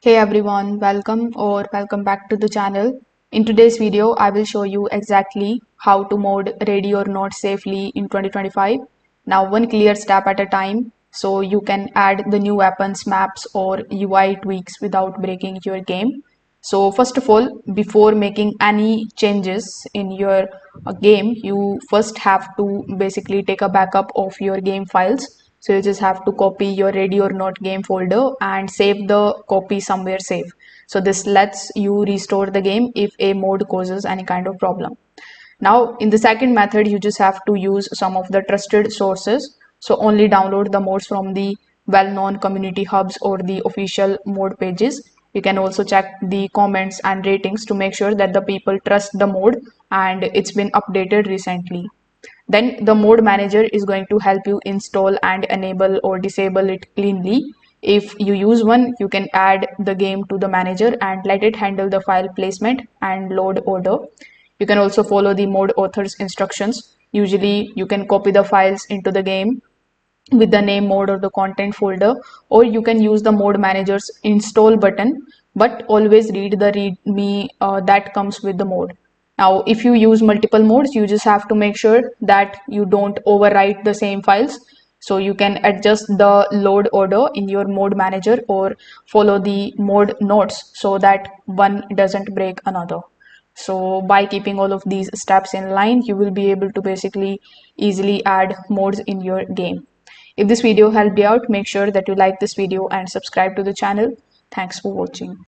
Hey everyone, welcome back to the channel. In today's video, I will show you exactly how to mod ready or not safely in 2025. Now, one clear step at a time so you can add the new weapons, maps, or UI tweaks without breaking your game. So, first of all, before making any changes in your game, you first have to basically take a backup of your game files. So you just have to copy your ready or not game folder and save the copy somewhere safe. So this lets you restore the game if a mod causes any kind of problem. Now, in the second method, you just have to use some of the trusted sources. So only download the mods from the well-known community hubs or the official mod pages. You can also check the comments and ratings to make sure that the people trust the mod and it's been updated recently. Then the mode manager is going to help you install and enable or disable it cleanly. If you use one, you can add the game to the manager and let it handle the file placement and load order. You can also follow the mode author's instructions. Usually you can copy the files into the game with the name mode or the content folder, or you can use the mode manager's install button, but always read the readme that comes with the mode. Now if you use multiple modes, you just have to make sure that you don't overwrite the same files. So you can adjust the load order in your mode manager or follow the mode notes so that one doesn't break another. So by keeping all of these steps in line, you will be able to basically easily add modes in your game. If this video helped you out, make sure that you like this video and subscribe to the channel. Thanks for watching.